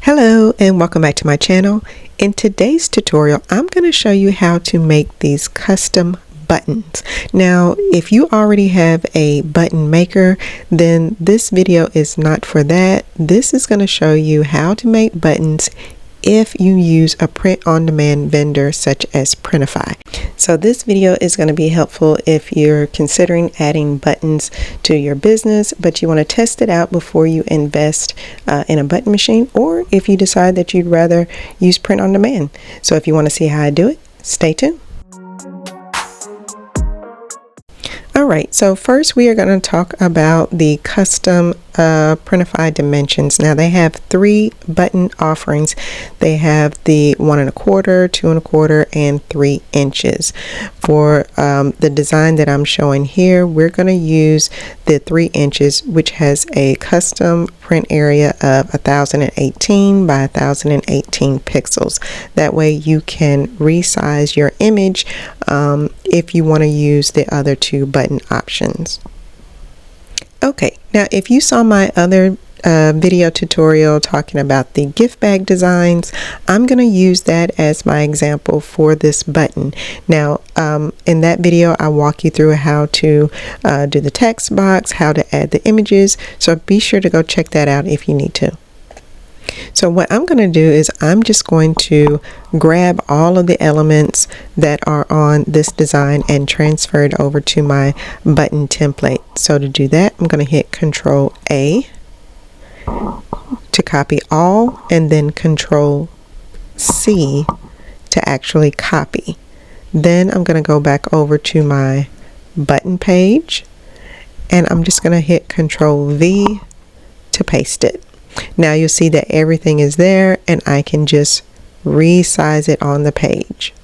Hello and welcome back to my channel. In today's tutorial, I'm going to show you how to make these custom buttons. Now, if you already have a button maker, then this video is not for that. This is going to show you how to make buttons if you use a print-on-demand vendor such as Printify. So this video is going to be helpful if you're considering adding buttons to your business, but you want to test it out before you invest in a button machine, or if you decide that you'd rather use print-on-demand. So if you want to see how I do it, stay tuned. Alright, so first we are going to talk about the custom Printify dimensions. Now they have 3 button offerings. They have the 1 1/4, 2 1/4, and 3 inches. For the design that I'm showing here, we're going to use the 3 inches, which has a custom print area of 1018 by 1018 pixels. That way you can resize your image if you want to use the other 2 button options. Okay, now if you saw my other video tutorial talking about the gift bag designs, I'm going to use that as my example for this button. Now in that video I walk you through how to do the text box, how to add the images, so be sure to go check that out if you need to. So what I'm going to do is I'm just going to grab all of the elements that are on this design and transfer it over to my button template. So to do that, I'm going to hit Control A to copy all, and then Control C to actually copy. Then I'm going to go back over to my button page, and I'm just going to hit Control V to paste it. Now you'll see that everything is there, and I can just resize it on the page.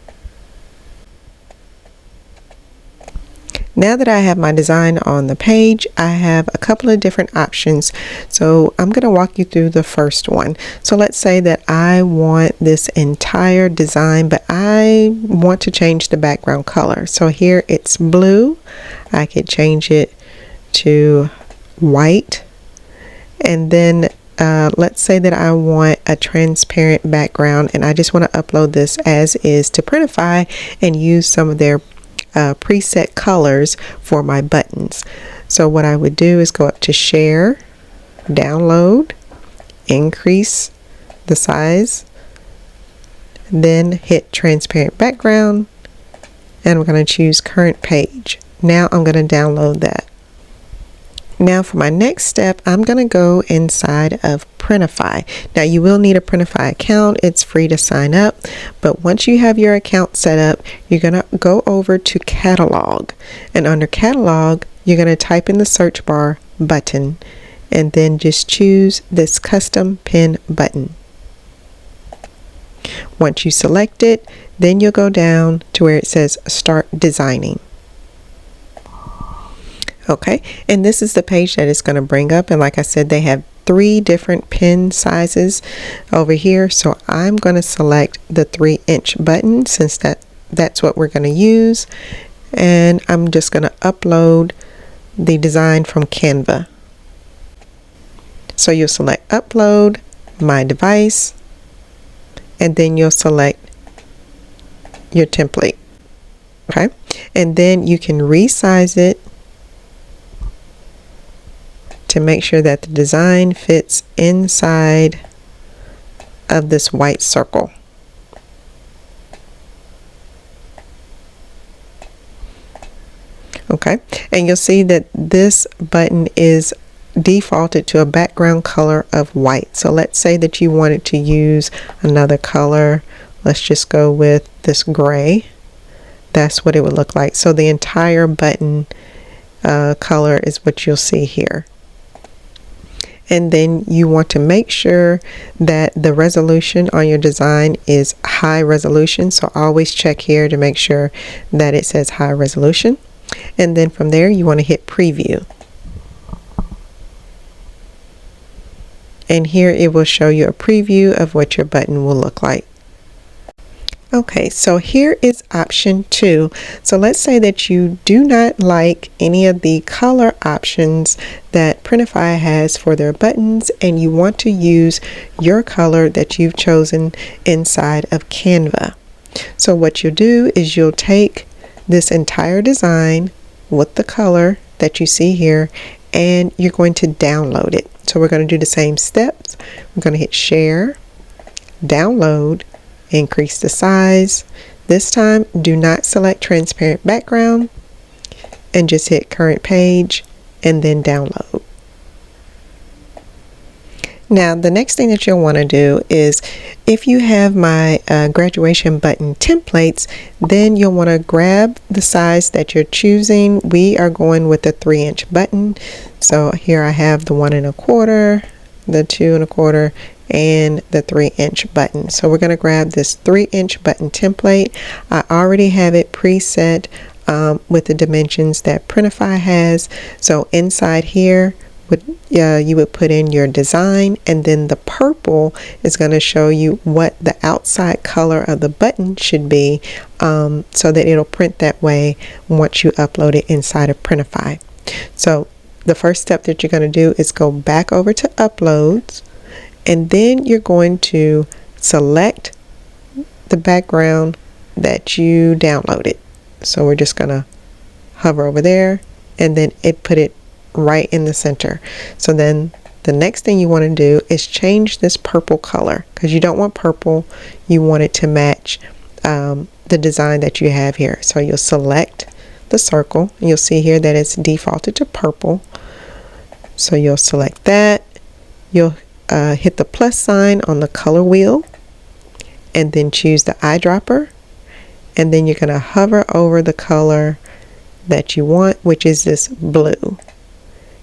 Now that I have my design on the page, I have a couple of different options. So I'm going to walk you through the first one. So let's say that I want this entire design, but I want to change the background color. So here it's blue. I could change it to white, and then let's say that I want a transparent background, and I just want to upload this as is to Printify and use some of their preset colors for my buttons. So what I would do is go up to Share, Download, Increase the size, then hit Transparent Background, and I'm going to choose Current Page. Now I'm going to download that. Now for my next step, I'm going to go inside of Printify. Now you will need a Printify account. It's free to sign up, but once you have your account set up, you're going to go over to Catalog, and under Catalog you're going to type in the search bar button, and then just choose this custom pin button. Once you select it, then you'll go down to where it says Start Designing. Okay, and this is the page that it's going to bring up, and like I said, they have 3 different pin sizes over here. So I'm going to select the 3-inch button since that's what we're going to use, and I'm just going to upload the design from Canva. So you'll select Upload, My Device, and then you'll select your template. Okay, and then you can resize it to make sure that the design fits inside of this white circle. Okay, and you'll see that this button is defaulted to a background color of white. So let's say that you wanted to use another color. Let's just go with this gray. That's what it would look like. So the entire button color is what you'll see here. And then you want to make sure that the resolution on your design is high resolution. So always check here to make sure that it says high resolution. And then from there you want to hit Preview. And here it will show you a preview of what your button will look like. Okay, so here is option 2. So let's say that you do not like any of the color options that Printify has for their buttons, and you want to use your color that you've chosen inside of Canva. So what you'll do is you'll take this entire design with the color that you see here, and you're going to download it. So we're going to do the same steps. We're going to hit share, download, increase the size. This time, do not select transparent background, and just hit current page and then download. Now, the next thing that you'll want to do is, if you have my graduation button templates, then you'll want to grab the size that you're choosing. We are going with the 3-inch button. So here I have the 1 1/4, the 2 1/4, and the 3-inch button. So we're going to grab this 3-inch button template. I already have it preset with the dimensions that Printify has. So inside here, you would put in your design, and then the purple is going to show you what the outside color of the button should be, so that it'll print that way once you upload it inside of Printify. So the first step that you're going to do is go back over to uploads, and then you're going to select the background that you downloaded. So we're just going to hover over there, and then it put it right in the center. So then the next thing you want to do is change this purple color, because you don't want purple, you want it to match the design that you have here. So you'll select the circle, and you'll see here that it's defaulted to purple. So you'll select that, you'll hit the plus sign on the color wheel, and then choose the eyedropper, and then you're going to hover over the color that you want, which is this blue.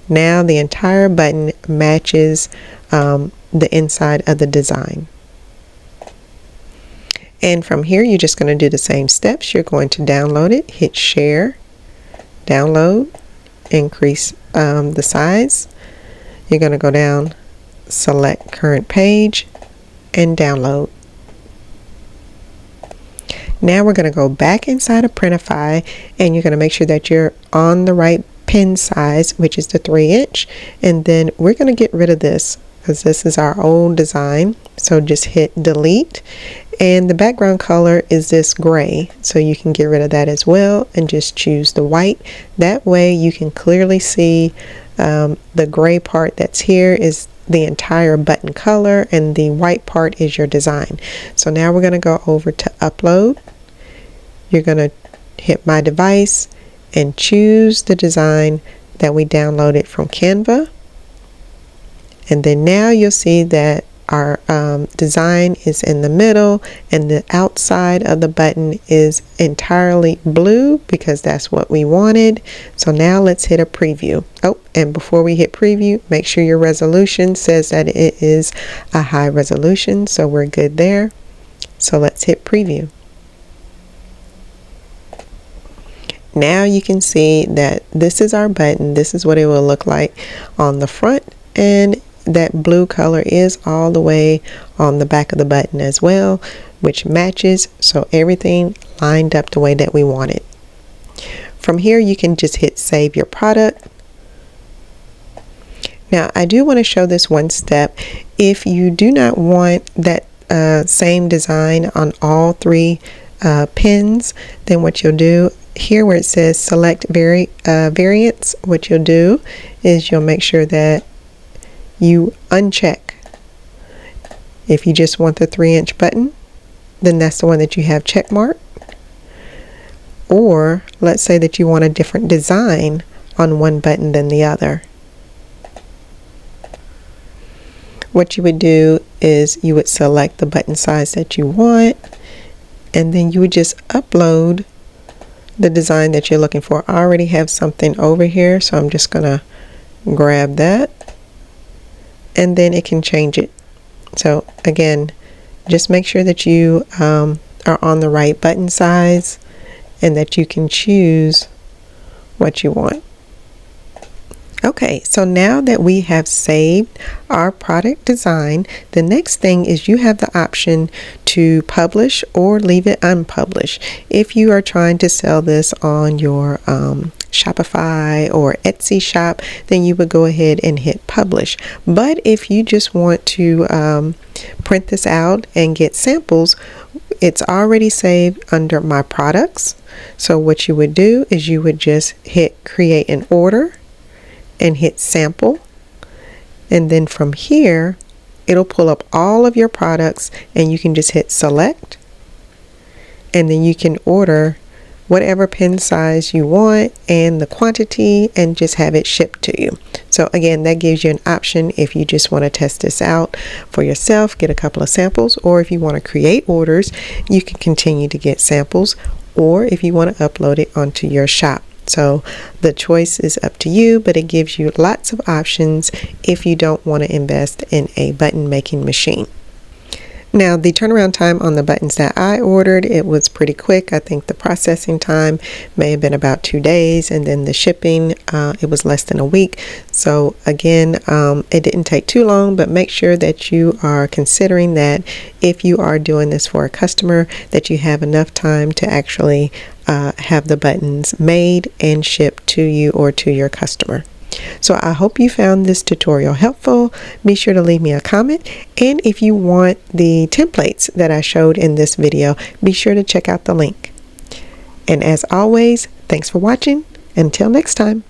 Now the entire button matches the inside of the design. And from here, you're just going to do the same steps. You're going to download it, hit share, download, increase the size. You're going to go down, select current page, and download. Now we're going to go back inside of Printify, and you're going to make sure that you're on the right pen size, which is the 3-inch, and then we're going to get rid of this because this is our old design. So just hit delete, and the background color is this gray, so you can get rid of that as well and just choose the white. That way you can clearly see the gray part that's here is the entire button color, and the white part is your design. So now we're going to go over to upload. You're going to hit my device and choose the design that we downloaded from Canva, and then now you'll see that our design is in the middle, and the outside of the button is entirely blue because that's what we wanted. So now let's hit a preview. Oh, and before we hit preview, make sure your resolution says that it is a high resolution, so we're good there. So let's hit preview. Now you can see that this is our button. This is what it will look like on the front, and that blue color is all the way on the back of the button as well, which matches, so everything lined up the way that we want it. From here you can just hit save your product. Now I do want to show this one step. If you do not want that same design on all 3 pins, then what you'll do here where it says select variants, what you'll do is you'll make sure that you uncheck. If you just want the 3-inch button, then that's the one that you have check mark. Or let's say that you want a different design on one button than the other. What you would do is you would select the button size that you want, and then you would just upload the design that you're looking for. I already have something over here, so I'm just gonna grab that, and then it can change it. So again, just make sure that you are on the right button size and that you can choose what you want. Okay, so now that we have saved our product design, the next thing is you have the option to publish or leave it unpublished. If you are trying to sell this on your Shopify or Etsy shop, then you would go ahead and hit publish. But if you just want to print this out and get samples, it's already saved under my products. So what you would do is you would just hit create an order and hit sample, and then from here it'll pull up all of your products and you can just hit select, and then you can order whatever pen size you want and the quantity and just have it shipped to you. So again, that gives you an option if you just want to test this out for yourself, get a couple of samples, or if you want to create orders, you can continue to get samples, or if you want to upload it onto your shop. So the choice is up to you, but it gives you lots of options if you don't want to invest in a button making machine. Now, the turnaround time on the buttons that I ordered, it was pretty quick. I think the processing time may have been about 2 days, and then the shipping, it was less than a week. So again, it didn't take too long, but make sure that you are considering that if you are doing this for a customer, that you have enough time to actually have the buttons made and shipped to you or to your customer. So I hope you found this tutorial helpful. Be sure to leave me a comment, and if you want the templates that I showed in this video, be sure to check out the link. And as always, thanks for watching. Until next time.